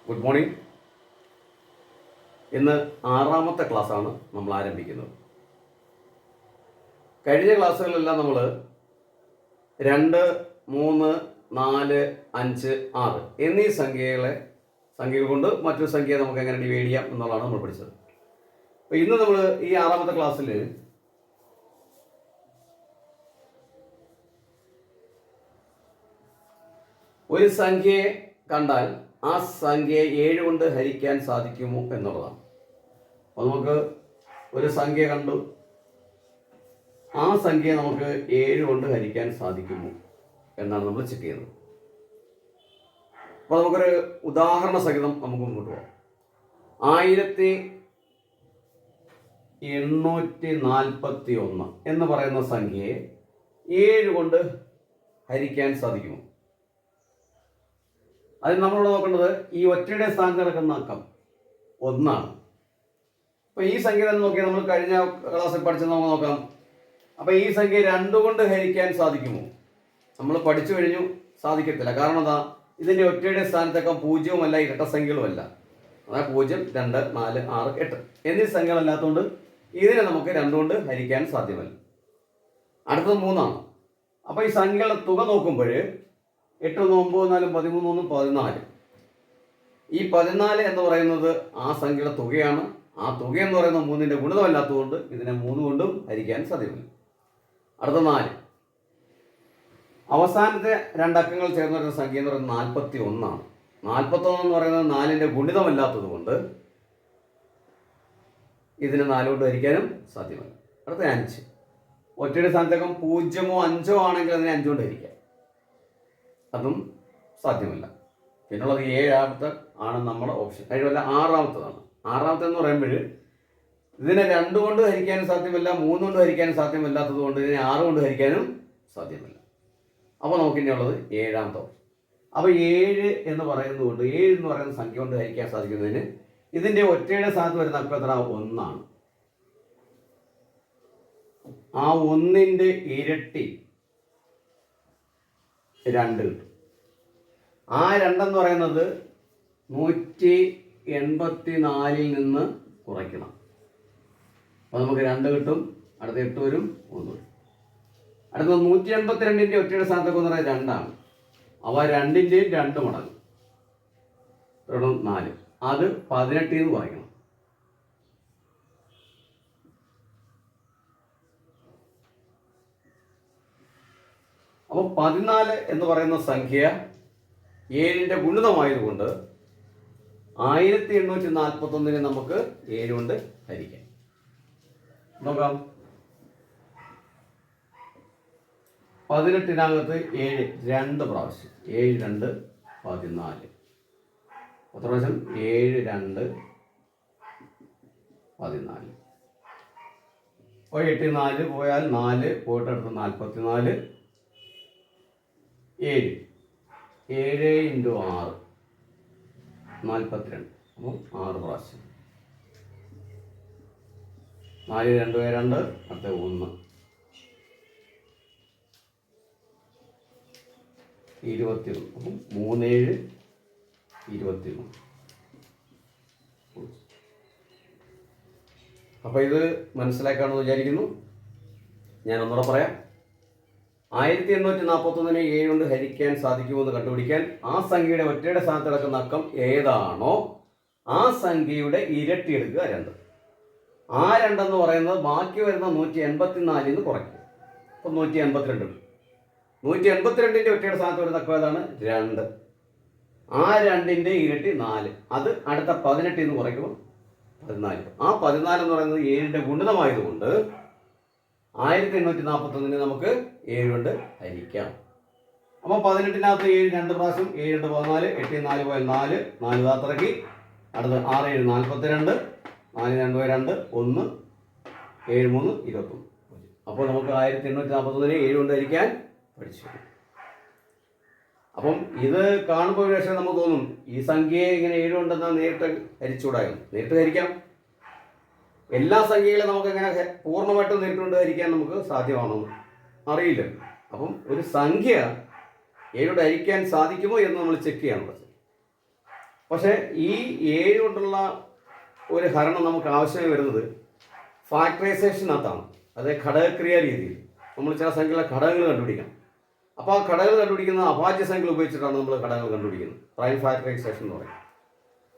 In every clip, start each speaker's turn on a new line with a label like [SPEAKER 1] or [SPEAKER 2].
[SPEAKER 1] Good morning. ഇന്ന് 6ാമത്തെ ക്ലാസ്സാണ് നമ്മൾ ആരംഭിക്കുന്നത്. കഴിഞ്ഞ ക്ലാസ്സുകളിലെല്ലാം നമ്മൾ 2, 3, 4, 5, 6 എന്നീ സംഖ്യകൾ കൊണ്ട് മറ്റൊരു സംഖ്യയെ നമുക്ക് എങ്ങനെ ഡിവൈഡ് ചെയ്യാം എന്നുള്ളതാണ് നമ്മൾ പഠിച്ചത്. അപ്പോൾ ഇന്ന് നമ്മൾ ഈ 6ാമത്തെ ക്ലാസ്സിൽ ഒരു സംഖ്യയെ കണ്ടാൽ ആ സംഖ്യയെ 7 കൊണ്ട് ഹരിക്കാൻ സാധിക്കുമോ എന്നുള്ളതാണ്. അപ്പോൾ നമുക്ക് ഒരു സംഖ്യ കണ്ടു, ആ സംഖ്യയെ നമുക്ക് 7 കൊണ്ട് ഹരിക്കാൻ സാധിക്കുമോ എന്നാണ് നമ്മൾ ചെക്ക് ചെയ്യുന്നത്. അപ്പോൾ നമുക്കൊരു ഉദാഹരണ സഹിതം നമുക്ക് മുമ്പോട്ട് പോകാം. 1841 എന്ന് പറയുന്ന സംഖ്യയെ 7 കൊണ്ട് ഹരിക്കാൻ സാധിക്കുമോ? അതിന് നമ്മളിവിടെ നോക്കേണ്ടത് ഈ ഒറ്റയുടെ സ്ഥാനത്ത് കിടക്കുന്ന അക്കം 1 ആണ്. അപ്പോൾ ഈ സംഖ്യ തന്നെ നോക്കിയാൽ നമ്മൾ കഴിഞ്ഞ ക്ലാസ്സിൽ പഠിച്ചത് നമുക്ക് നോക്കാം. അപ്പോൾ ഈ സംഖ്യ 2 കൊണ്ട് ഹരിക്കാൻ സാധിക്കുമോ? നമ്മൾ പഠിച്ചു കഴിഞ്ഞു, സാധിക്കത്തില്ല. കാരണം എന്താ, ഇതിൻ്റെ ഒറ്റയുടെ സ്ഥാനത്തൊക്കെ 0 ഇരട്ട സംഖ്യകളുമല്ല. അതായത് 0, 2, 4, 6, 8 എന്നീ സംഖ്യകളല്ലാത്തതുകൊണ്ട് ഇതിനെ നമുക്ക് 2 കൊണ്ട് ഹരിക്കാൻ സാധ്യമല്ല. അടുത്തത് 3 ആണ്. അപ്പോൾ ഈ സംഖ്യകളുടെ തുക നോക്കുമ്പോൾ 8, 9, 4, 13, 14. ഈ 14 എന്ന് പറയുന്നത് ആ സംഖ്യയുടെ തുകയാണ്. ആ തുക എന്ന് പറയുന്നത് 3ന്റെ ഗുണിതമല്ലാത്തതുകൊണ്ട് ഇതിനെ 3 കൊണ്ടും ഹരിക്കാൻ സാധ്യമല്ല. അടുത്ത 4. അവസാനത്തെ 2 അക്കങ്ങൾ ചേർന്ന് വരുന്ന സംഖ്യ എന്ന് പറയുന്നത് 41 ആണ്. 41 എന്ന് പറയുന്നത് 4ന്റെ ഗുണിതമല്ലാത്തത് കൊണ്ട് ഇതിനെ 4 കൊണ്ട് ഹരിക്കാനും സാധ്യമല്ല. അടുത്ത 5. ഒറ്റയുടെ സ്ഥാനത്തേക്കും 0, 5 ആണെങ്കിൽ അതിനെ 5 കൊണ്ട് ഹരിക്കാം, അതും സാധ്യമല്ല. പിന്നുള്ളത് 7ാമത്തെ ആണ് നമ്മുടെ ഓപ്ഷൻ. കഴിവല്ല 6ാമത്തതാണ്. 6ാമത്തെ എന്ന് പറയുമ്പോൾ ഇതിനെ 2 കൊണ്ട് ഹരിക്കാനും സാധ്യമല്ല, 3 കൊണ്ട് ഹരിക്കാനും സാധ്യമല്ലാത്തത് കൊണ്ട് ഇതിനെ 6 കൊണ്ട് ഹരിക്കാനും സാധ്യമല്ല. അപ്പോൾ നമുക്കിനിയുള്ളത് 7ാമത്തെ ഓപ്ഷൻ. അപ്പോൾ 7 എന്ന് പറയുന്നതുകൊണ്ട് 7 എന്ന് പറയുന്ന സംഖ്യ കൊണ്ട് ഹരിക്കാൻ സാധിക്കുന്നതിന് ഇതിൻ്റെ ഒറ്റയുടെ സ്ഥാനത്ത് വരുന്ന അക്കം എത്ര? 1 ആണ്. ആ 1ന്റെ ഇരട്ടി 2 കിട്ടും. ആ 2 എന്ന് പറയുന്നത് 184 നിന്ന് കുറയ്ക്കണം. അപ്പോൾ നമുക്ക് 2 കിട്ടും. അടുത്ത 8 വരും, 1 വരും. അടുത്തത് 182ന്റെ ഒറ്റയുടെ സ്ഥാനത്തൊക്കെ എന്ന് പറയുന്നത് 2 ആണ്. അവ 2ന്റെയും 2 മടങ്ങ് 4. അത് 18 നിന്ന് കുറയ്ക്കണം. അപ്പോൾ 14 എന്ന് പറയുന്ന സംഖ്യ 7ന്റെ ഗുണിതമായതുകൊണ്ട് 1841 നമുക്ക് 7 കൊണ്ട് ഹരിക്കാം. നോക്കാം. 18നകത്ത് 7 2 പ്രാവശ്യം. 7, 2, 14. എത്ര പ്രാവശ്യം? 7, 2, 14. അപ്പോൾ 8, 4 പോയാൽ 4 പോയിട്ട് അടുത്ത് 44. 7 7 × 6 42. അപ്പോൾ 6 പ്രാവശ്യം. 4, 2, 2, അടുത്ത 1. 21. അപ്പം 3, 7, 21. അപ്പോൾ ഇത് മനസ്സിലാക്കാമെന്ന് വിചാരിക്കുന്നു. ഞാൻ ഒന്നുകൂടെ പറയാം. 1841 7 കൊണ്ട് ഹരിക്കാൻ സാധിക്കുമെന്ന് കണ്ടുപിടിക്കാൻ ആ സംഖ്യയുടെ ഒറ്റയുടെ സ്ഥാനത്ത് കിടക്കുന്ന അക്കം ഏതാണോ ആ സംഖ്യയുടെ ഇരട്ടി എടുക്കുക 2. ആ 2 എന്ന് പറയുന്നത് ബാക്കി വരുന്ന 184 നിന്ന് കുറയ്ക്കുക. അപ്പം 182. 182ന്റെ ഒറ്റയുടെ സ്ഥാനത്ത് വരുന്ന അക്കം ഏതാണ്? 2. ആ 2ന്റെ ഇരട്ടി 4. അത് അടുത്ത 18 നിന്ന് കുറയ്ക്കുമ്പോൾ 14. ആ 14 എന്ന് പറയുന്നത് 7ന്റെ ഗുണിതമായതുകൊണ്ട് 1841 നമുക്ക് 7 കൊണ്ട് ഹരിക്കാം. അപ്പോൾ 18നകത്ത് 7 2 പ്രാവശ്യം. 7, 2, 14. 8, 4 പോയാൽ 4. 4 താത്തിറക്കി. അടുത്ത് 6, 7, 42. 4, 2, 2, 1. 7, 3, 21. അപ്പോൾ നമുക്ക് 1841 7 കൊണ്ട് ഹരിക്കാൻ പഠിച്ചു. അപ്പം ഇത് കാണുമ്പോൾ പക്ഷേ നമുക്ക് തോന്നും ഈ സംഖ്യയെ ഇങ്ങനെ 7 കൊണ്ടെന്നാൽ നേരിട്ട് ഹരിച്ചുകൂടായിരുന്നു. നേരിട്ട് ഹരിക്കാം. എല്ലാ സംഖ്യകളെ നമുക്ക് എങ്ങനെ പൂർണ്ണമായിട്ടും നേരിട്ടുകൊണ്ട് ഹരിക്കാൻ നമുക്ക് സാധ്യമാണെന്ന് അറിയില്ല. അപ്പം ഒരു സംഖ്യ 7 കൊണ്ട് ഹരിക്കാൻ സാധിക്കുമോ എന്ന് നമ്മൾ ചെക്ക് ചെയ്യാനുള്ളത്. പക്ഷേ ഈ 7 കൊണ്ടുള്ള ഒരു ഹരണം നമുക്ക് ആവശ്യമായി വരുന്നത് ഫാക്ടറൈസേഷനകത്താണ്, അതായത് ഘടകക്രിയ രീതിയിൽ നമ്മൾ ചില സംഖ്യകളെ ഘടകങ്ങൾ കണ്ടുപിടിക്കണം. അപ്പോൾ ആ ഘടകങ്ങൾ കണ്ടുപിടിക്കുന്നത് അഭാജ്യ സംഖ്യകൾ ഉപയോഗിച്ചിട്ടാണ് നമ്മൾ ഘടകങ്ങൾ കണ്ടുപിടിക്കുന്നത്, പ്രൈം ഫാക്ടറൈസേഷൻ എന്ന് പറയും.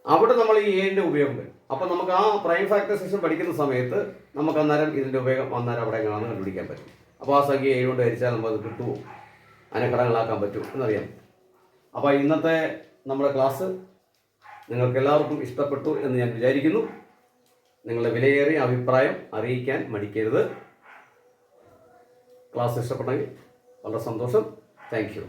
[SPEAKER 1] അവിടെ നമ്മൾ ഈ 7ന്റെ ഉപയോഗം വരും. അപ്പോൾ നമുക്ക് ആ പ്രൈം ഫാക്ടറൈസേഷൻ പഠിക്കുന്ന സമയത്ത് നമുക്ക് അന്നേരം ഇതിൻ്റെ ഉപയോഗം അന്നേരം അവിടെ എങ്ങനെയാണെന്ന് കണ്ടുപിടിക്കാൻ പറ്റും. അപ്പോൾ ആ സംഖ്യ 7 കൊണ്ട് ഹരിച്ചാൽ നമുക്കത് കിട്ടുമോ, അതിനെ ഘടകങ്ങളാക്കാൻ പറ്റും എന്നറിയാം. അപ്പോൾ ഇന്നത്തെ നമ്മുടെ ക്ലാസ് നിങ്ങൾക്ക് എല്ലാവർക്കും ഇഷ്ടപ്പെട്ടു എന്ന് ഞാൻ വിചാരിക്കുന്നു. നിങ്ങളുടെ വിലയേറിയ അഭിപ്രായം അറിയിക്കാൻ മടിക്കരുത്. ക്ലാസ് ഇഷ്ടപ്പെട്ടെങ്കിൽ വളരെ സന്തോഷം. Thank you.